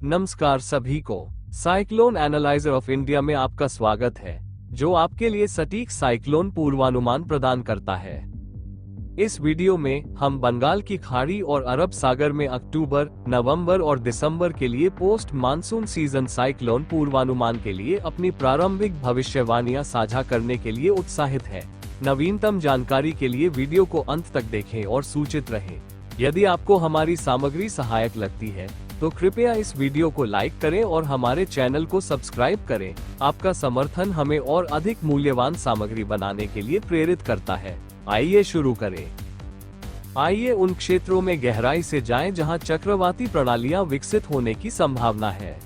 नमस्कार सभी को। साइक्लोन एनालाइजर ऑफ इंडिया में आपका स्वागत है, जो आपके लिए सटीक साइक्लोन पूर्वानुमान प्रदान करता है। इस वीडियो में हम बंगाल की खाड़ी और अरब सागर में अक्टूबर, नवंबर और दिसंबर के लिए पोस्ट मानसून सीजन साइक्लोन पूर्वानुमान के लिए अपनी प्रारंभिक भविष्यवाणियां साझा करने के लिए उत्साहित हैं। नवीनतम जानकारी के लिए वीडियो को अंत तक देखें और सूचित रहें। यदि आपको हमारी सामग्री सहायक लगती है तो कृपया इस वीडियो को लाइक करें और हमारे चैनल को सब्सक्राइब करें। आपका समर्थन हमें और अधिक मूल्यवान सामग्री बनाने के लिए प्रेरित करता है। आइए शुरू करें। आइए उन क्षेत्रों में गहराई से जाएं जहां चक्रवाती प्रणालियां विकसित होने की संभावना है।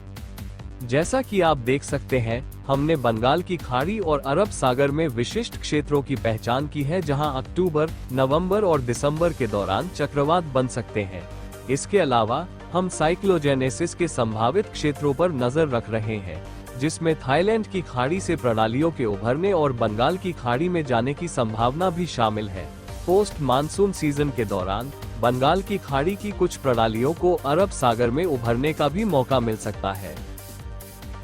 जैसा कि आप देख सकते हैं, हमने बंगाल की खाड़ी और अरब सागर में विशिष्ट क्षेत्रों की पहचान की है जहां अक्टूबर, नवंबर और दिसंबर के दौरान चक्रवात बन सकते हैं। इसके अलावा हम साइक्लोजेनेसिस के संभावित क्षेत्रों पर नजर रख रहे हैं, जिसमें थाईलैंड की खाड़ी से प्रणालियों के उभरने और बंगाल की खाड़ी में जाने की संभावना भी शामिल है। पोस्ट मानसून सीजन के दौरान बंगाल की खाड़ी की कुछ प्रणालियों को अरब सागर में उभरने का भी मौका मिल सकता है।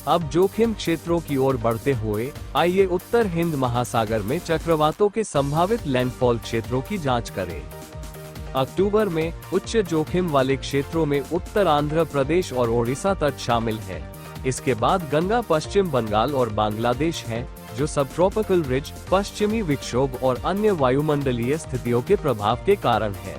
अब जोखिम क्षेत्रों की ओर बढ़ते हुए आइए उत्तर हिंद महासागर में चक्रवातों के संभावित लैंडफॉल क्षेत्रों की जांच करें। अक्टूबर में उच्च जोखिम वाले क्षेत्रों में उत्तर आंध्र प्रदेश और ओडिशा तट शामिल है। इसके बाद गंगा पश्चिम बंगाल और बांग्लादेश हैं, जो सब ट्रॉपिकल रिज, पश्चिमी विक्षोभ और अन्य वायुमंडलीय स्थितियों के प्रभाव के कारण है।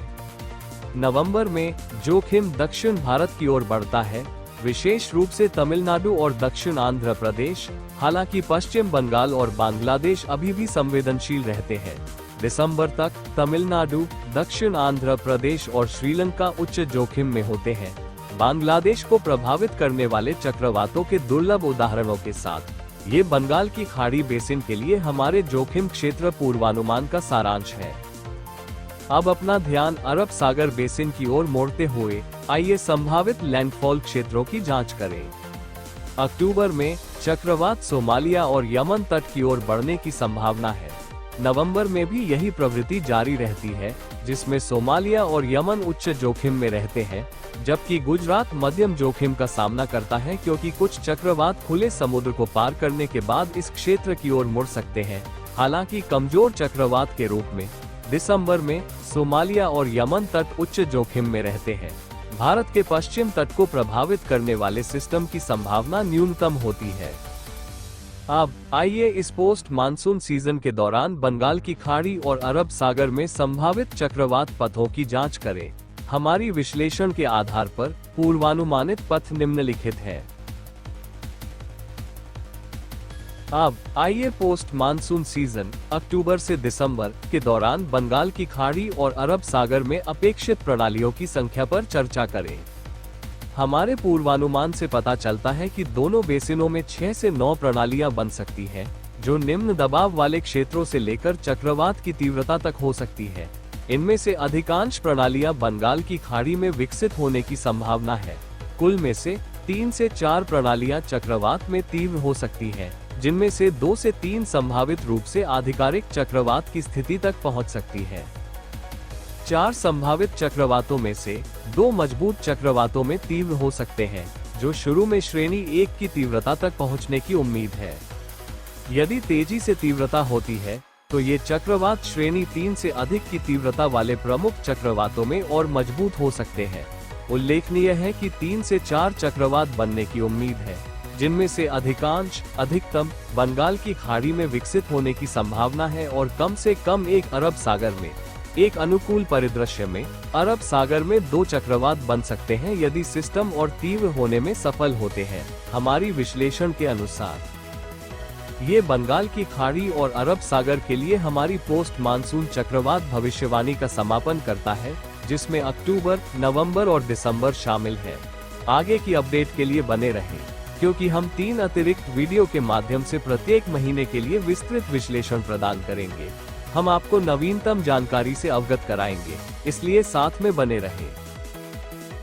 नवंबर में जोखिम दक्षिण भारत की ओर बढ़ता है, विशेष रूप से तमिलनाडु और दक्षिण आंध्र प्रदेश। हालांकि पश्चिम बंगाल और बांग्लादेश अभी भी संवेदनशील रहते हैं। दिसंबर तक तमिलनाडु, दक्षिण आंध्र प्रदेश और श्रीलंका उच्च जोखिम में होते हैं। बांग्लादेश को प्रभावित करने वाले चक्रवातों के दुर्लभ उदाहरणों के साथ ये बंगाल की खाड़ी बेसिन के लिए हमारे जोखिम क्षेत्र पूर्वानुमान का सारांश है। अब अपना ध्यान अरब सागर बेसिन की ओर मोड़ते हुए आइए संभावित लैंडफॉल क्षेत्रों की जांच करें। अक्टूबर में चक्रवात सोमालिया और यमन तट की ओर बढ़ने की संभावना है। नवंबर में भी यही प्रवृत्ति जारी रहती है, जिसमें सोमालिया और यमन उच्च जोखिम में रहते हैं, जबकि गुजरात मध्यम जोखिम का सामना करता है क्योंकि कुछ चक्रवात खुले समुद्र को पार करने के बाद इस क्षेत्र की ओर मुड़ सकते हैं। हालांकि कमजोर चक्रवात के रूप में दिसंबर में सोमालिया और यमन तट उच्च जोखिम में रहते हैं। भारत के पश्चिम तट को प्रभावित करने वाले सिस्टम की संभावना न्यूनतम होती है। अब आइए इस पोस्ट मानसून सीजन के दौरान बंगाल की खाड़ी और अरब सागर में संभावित चक्रवात पथों की जांच करें। हमारी विश्लेषण के आधार पर पूर्वानुमानित पथ निम्नलिखित है। अब आइए पोस्ट मानसून सीजन अक्टूबर से दिसंबर के दौरान बंगाल की खाड़ी और अरब सागर में अपेक्षित प्रणालियों की संख्या पर चर्चा करें। हमारे पूर्वानुमान से पता चलता है कि दोनों बेसिनों में 6 से 9 प्रणालियां बन सकती हैं, जो निम्न दबाव वाले क्षेत्रों से लेकर चक्रवात की तीव्रता तक हो सकती है। इनमें से अधिकांश प्रणालियां बंगाल की खाड़ी में विकसित होने की संभावना है। कुल में से 3 से 4 प्रणालियां चक्रवात में तीव्र हो सकती हैं, जिनमें से 2 से 3 संभावित रूप से आधिकारिक चक्रवात की स्थिति तक पहुंच सकती है। 4 संभावित चक्रवातों में से 2 मजबूत चक्रवातों में तीव्र हो सकते हैं, जो शुरू में श्रेणी 1 की तीव्रता तक पहुंचने की उम्मीद है। यदि तेजी से तीव्रता होती है तो ये चक्रवात श्रेणी 3 से अधिक की तीव्रता वाले प्रमुख चक्रवातों में और मजबूत हो सकते हैं। उल्लेखनीय है कि 3 से 4 चक्रवात बनने की उम्मीद है, जिनमें से अधिकतम बंगाल की खाड़ी में विकसित होने की संभावना है और कम से कम एक अरब सागर में। एक अनुकूल परिदृश्य में अरब सागर में 2 चक्रवात बन सकते हैं यदि सिस्टम और तीव्र होने में सफल होते हैं। हमारी विश्लेषण के अनुसार ये बंगाल की खाड़ी और अरब सागर के लिए हमारी पोस्ट मानसून चक्रवात भविष्यवाणी का समापन करता है, जिसमें अक्टूबर, नवंबर और दिसंबर शामिल है। आगे की अपडेट के लिए बने रहें, क्योंकि हम 3 अतिरिक्त वीडियो के माध्यम से प्रत्येक महीने के लिए विस्तृत विश्लेषण प्रदान करेंगे। हम आपको नवीनतम जानकारी से अवगत कराएंगे, इसलिए साथ में बने रहें।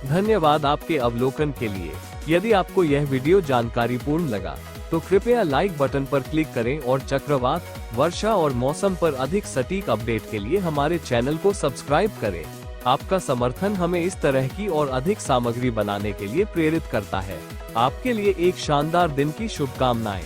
धन्यवाद आपके अवलोकन के लिए। यदि आपको यह वीडियो जानकारीपूर्ण लगा तो कृपया लाइक बटन पर क्लिक करें और चक्रवात, वर्षा और मौसम पर अधिक सटीक अपडेट के लिए हमारे चैनल को सब्सक्राइब करें। आपका समर्थन हमें इस तरह की और अधिक सामग्री बनाने के लिए प्रेरित करता है। आपके लिए एक शानदार दिन की शुभकामनाएं।